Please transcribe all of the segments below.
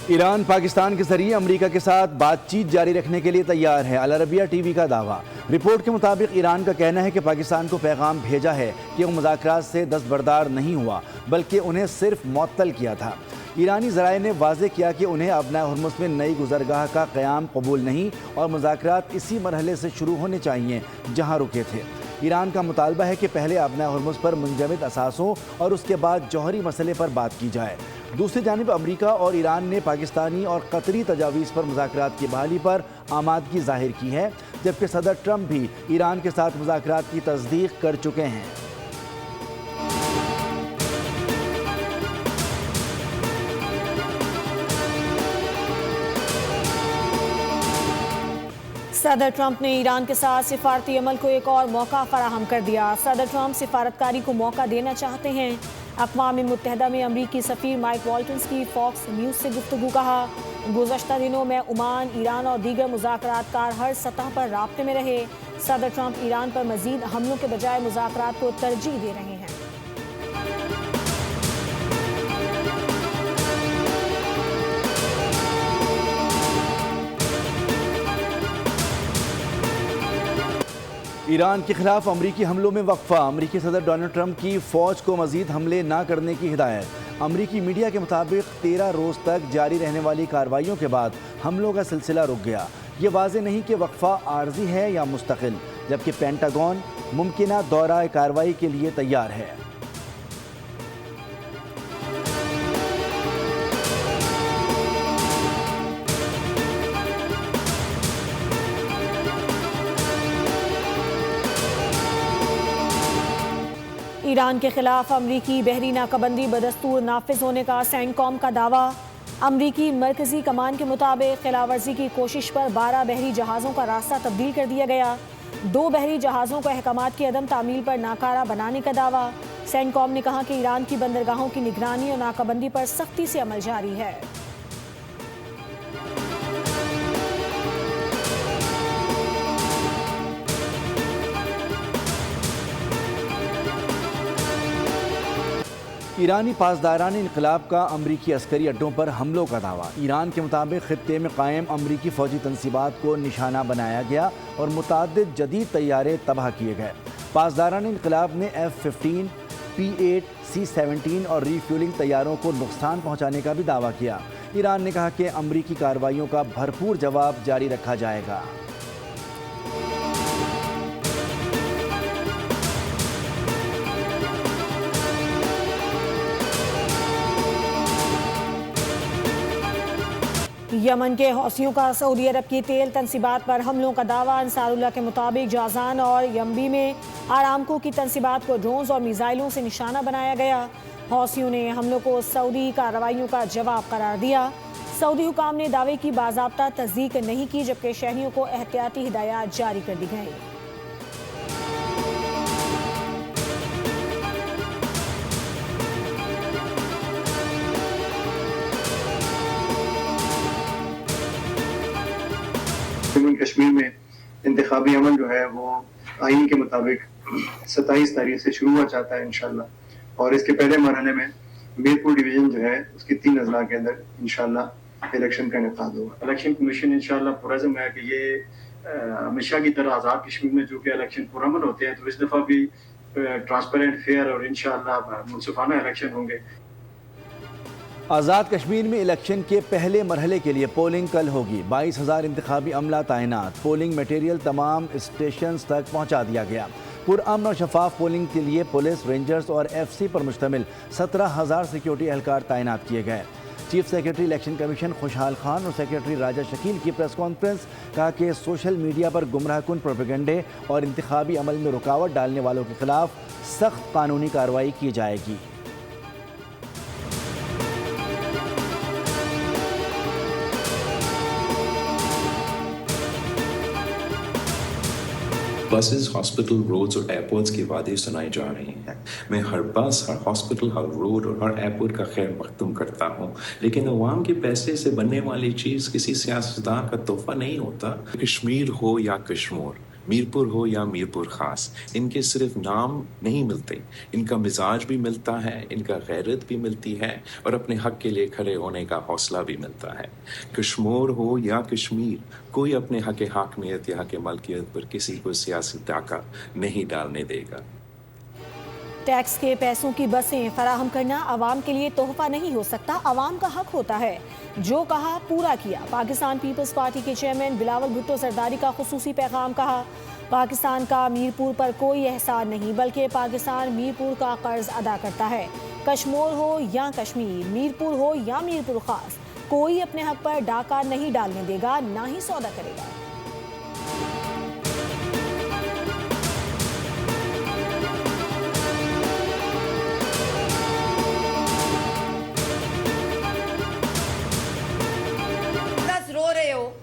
ایران پاکستان کے ذریعے امریکہ کے ساتھ بات چیت جاری رکھنے کے لیے تیار ہے، العربیہ ٹی وی کا دعویٰ۔ رپورٹ کے مطابق ایران کا کہنا ہے کہ پاکستان کو پیغام بھیجا ہے کہ وہ مذاکرات سے دستبردار نہیں ہوا بلکہ انہیں صرف معطل کیا تھا۔ ایرانی ذرائع نے واضح کیا کہ انہیں ابنائے ہرمز میں نئی گزرگاہ کا قیام قبول نہیں اور مذاکرات اسی مرحلے سے شروع ہونے چاہیے جہاں رکے تھے۔ ایران کا مطالبہ ہے کہ پہلے ابنائے ہرمز پر منجمد اثاثوں اور اس کے بعد جوہری مسئلے پر بات کی جائے۔ دوسری جانب امریکہ اور ایران نے پاکستانی اور قطری تجاویز پر مذاکرات کی بحالی پر آمادگی ظاہر کی ہے، جبکہ صدر ٹرمپ بھی ایران کے ساتھ مذاکرات کی تصدیق کر چکے ہیں۔ صدر ٹرمپ نے ایران کے ساتھ سفارتی عمل کو ایک اور موقع فراہم کر دیا۔ صدر ٹرمپ سفارتکاری کو موقع دینا چاہتے ہیں۔ اقوام متحدہ میں امریکی سفیر مائک والٹنز کی فاکس نیوز سے گفتگو کہا، گزشتہ دنوں میں عمان، ایران اور دیگر مذاکرات کار ہر سطح پر رابطے میں رہے۔ صدر ٹرمپ ایران پر مزید حملوں کے بجائے مذاکرات کو ترجیح دے رہے ہیں۔ ایران کے خلاف امریکی حملوں میں وقفہ، امریکی صدر ڈونلڈ ٹرمپ کی فوج کو مزید حملے نہ کرنے کی ہدایت۔ امریکی میڈیا کے مطابق 13 روز تک جاری رہنے والی کارروائیوں کے بعد حملوں کا سلسلہ رک گیا۔ یہ واضح نہیں کہ وقفہ عارضی ہے یا مستقل، جبکہ پینٹاگون ممکنہ دورہ کارروائی کے لیے تیار ہے۔ ایران کے خلاف امریکی بحری ناکہ بندی بدستور نافذ ہونے کا سینٹ کام کا دعویٰ۔ امریکی مرکزی کمان کے مطابق خلاف ورزی کی کوشش پر 12 بحری جہازوں کا راستہ تبدیل کر دیا گیا۔ 2 بحری جہازوں کو احکامات کی عدم تعمیل پر ناکارہ بنانے کا دعویٰ۔ سینٹ کام نے کہا کہ ایران کی بندرگاہوں کی نگرانی اور ناکہ بندی پر سختی سے عمل جاری ہے۔ ایرانی پاسداران انقلاب کا امریکی عسکری اڈوں پر حملوں کا دعویٰ۔ ایران کے مطابق خطے میں قائم امریکی فوجی تنصیبات کو نشانہ بنایا گیا اور متعدد جدید طیارے تباہ کیے گئے۔ پاسداران انقلاب نے F-15، P-8، C-17 اور ری فیولنگ طیاروں کو نقصان پہنچانے کا بھی دعویٰ کیا۔ ایران نے کہا کہ امریکی کارروائیوں کا بھرپور جواب جاری رکھا جائے گا۔ یمن کے حوثیوں کا سعودی عرب کی تیل تنصیبات پر حملوں کا دعویٰ۔ انصار اللہ کے مطابق جازان اور ینبع میں آرامکو کی تنصیبات کو ڈرونز اور میزائلوں سے نشانہ بنایا گیا۔ حوثیوں نے حملوں کو سعودی کارروائیوں کا جواب قرار دیا۔ سعودی حکام نے دعوے کی باضابطہ تصدیق نہیں کی، جبکہ شہریوں کو احتیاطی ہدایات جاری کر دی گئیں۔ کشمیر میں انتخابی عمل جو ہے وہ آئین کے مطابق 27 تاریخ سے شروع ہوا چاہتا ہے انشاءاللہ، اور اس کے پہلے مرحلے میں میرپور ڈویژن جو ہے اس کی 3 اضلاع کے اندر انشاءاللہ الیکشن کا انعقاد ہوگا۔ الیکشن کمیشن انشاءاللہ پرعزم ہے کہ یہ ہمیشہ کی طرح آزاد کشمیر میں جو کہ الیکشن پرامن ہوتے ہیں، تو اس دفعہ بھی ٹرانسپیرنٹ، فیئر اور انشاءاللہ منصفانہ الیکشن ہوں گے۔ آزاد کشمیر میں الیکشن کے پہلے مرحلے کے لیے پولنگ کل ہوگی۔ 22,000 انتخابی عملہ تعینات، پولنگ میٹیریل تمام اسٹیشنز تک پہنچا دیا گیا۔ پرامن اور شفاف پولنگ کے لیے پولیس، رینجرز اور FC پر مشتمل 17,000 سیکیورٹی اہلکار تعینات کیے گئے۔ Chief secretary election commission Khushal Khan اور سیکریٹری راجہ شکیل کی پریس کانفرنس، کہا کہ سوشل میڈیا پر گمراہ کن پروپیگنڈے اور انتخابی عمل میں رکاوٹ ڈالنے والوں کے خلاف سخت قانونی کارروائی کی جائے گی۔ بسز، ہاسپٹل، روڈز اور ایئرپورٹس کی وعدے سنائی جا رہی ہیں۔ میں ہر بس، ہر ہاسپٹل، ہر روڈ اور ہر ایئرپورٹ کا خیر مقدم کرتا ہوں، لیکن عوام کے پیسے سے بننے والی چیز کسی سیاستدان کا تحفہ نہیں ہوتا۔ کشمیر ہو یا کشمور، میرپور ہو یا میرپور خاص، ان کے صرف نام نہیں ملتے، ان کا مزاج بھی ملتا ہے، ان کا غیرت بھی ملتی ہے، اور اپنے حق کے لیے کھڑے ہونے کا حوصلہ بھی ملتا ہے۔ کشمور ہو یا کشمیر، کوئی اپنے حق حاکمیت یا حق ملکیت پر کسی کو سیاسی ڈاکہ نہیں ڈالنے دے گا۔ ٹیکس کے پیسوں کی بسیں فراہم کرنا عوام کے لیے تحفہ نہیں ہو سکتا، عوام کا حق ہوتا ہے۔ جو کہا پورا کیا، پاکستان پیپلز پارٹی کے چیئرمین بلاول بھٹو زرداری کا خصوصی پیغام۔ کہا پاکستان کا میرپور پر کوئی احسان نہیں، بلکہ پاکستان میرپور کا قرض ادا کرتا ہے۔ کشمور ہو یا کشمیر، میرپور ہو یا میرپور خاص، کوئی اپنے حق پر ڈاکہ نہیں ڈالنے دے گا، نہ ہی سودا کرے گا۔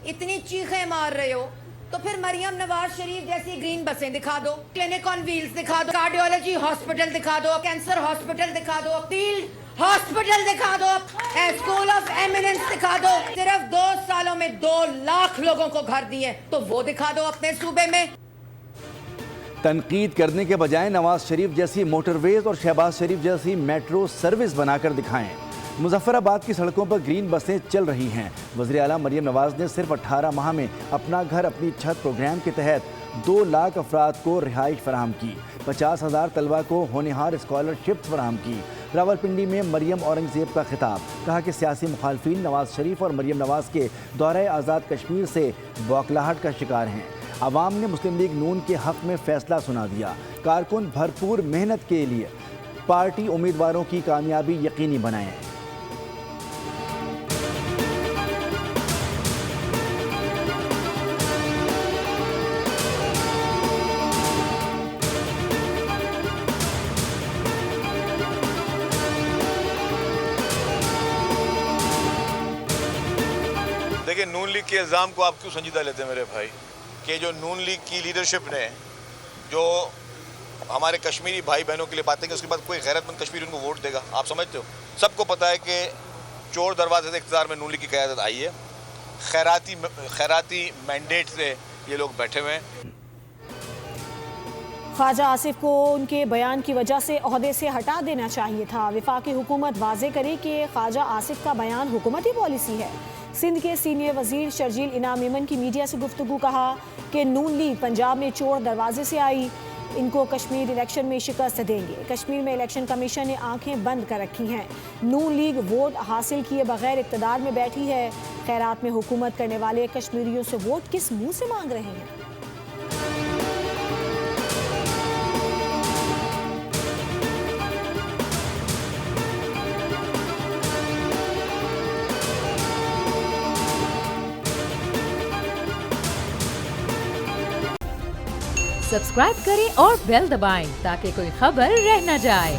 اتنی چیخیں مار رہے ہو تو پھر مریم نواز شریف جیسی گرین بسیں دکھا دو، کلینک آن ویلز دکھا دو، کارڈیولوجی ہاسپٹل دکھا دو، کینسر ہاسپٹل دکھا دو، فیلڈ ہاسپٹل دکھا دو، اسکول آف ایمیننس دکھا دو۔ صرف 2 سالوں میں 2 لاکھ لوگوں کو گھر دیے تو وہ دکھا دو اپنے صوبے میں۔ تنقید کرنے کے بجائے نواز شریف جیسی موٹر ویز اور شہباز شریف جیسی میٹرو سروس بنا کر دکھائیں۔ مظفر آباد کی سڑکوں پر گرین بسیں چل رہی ہیں۔ وزیر اعلیٰ مریم نواز نے صرف 18 ماہ میں اپنا گھر اپنی چھت پروگرام کے تحت 2 لاکھ افراد کو رہائش فراہم کی، 50,000 طلبہ کو ہونہار اسکالرشپس فراہم کی۔ راولپنڈی میں مریم اورنگزیب کا خطاب، کہا کہ سیاسی مخالفین نواز شریف اور مریم نواز کے دورہ آزاد کشمیر سے بوکھلاہٹ کا شکار ہیں۔ عوام نے مسلم لیگ نون کے حق میں فیصلہ سنا دیا۔ کارکن بھرپور محنت کے لیے پارٹی امیدواروں کی کامیابی یقینی بنائیں۔ دیکھیں، نون لیگ کے الزام کو آپ کیوں سنجیدہ لیتے ہیں میرے بھائی؟ کہ جو نون لیگ کی لیڈرشپ نے جو ہمارے کشمیری بھائی بہنوں کے لیے باتیں کہ اس کے بعد کوئی غیرت مند کشمیری ان کو ووٹ دے گا؟ آپ سمجھتے ہو؟ سب کو پتہ ہے کہ چور دروازے سے اقتدار میں نون لیگ کی قیادت آئی ہے، خیراتی مینڈیٹ سے یہ لوگ بیٹھے ہوئے ہیں۔ خواجہ آصف کو ان کے بیان کی وجہ سے عہدے سے ہٹا دینا چاہیے تھا۔ وفاقی حکومت واضح کرے کہ خواجہ آصف کا بیان حکومتی پالیسی ہے۔ سندھ کے سینئر وزیر شرجیل انعام ایمن کی میڈیا سے گفتگو، کہا کہ نون لیگ پنجاب میں چور دروازے سے آئی، ان کو کشمیر الیکشن میں شکست دیں گے۔ کشمیر میں الیکشن کمیشن نے آنکھیں بند کر رکھی ہیں۔ نون لیگ ووٹ حاصل کیے بغیر اقتدار میں بیٹھی ہے۔ خیرات میں حکومت کرنے والے کشمیریوں سے ووٹ کس منہ سے مانگ رہے ہیں؟ سبسکرائب کریں اور بیل دبائیں تاکہ کوئی خبر رہ نہ جائے۔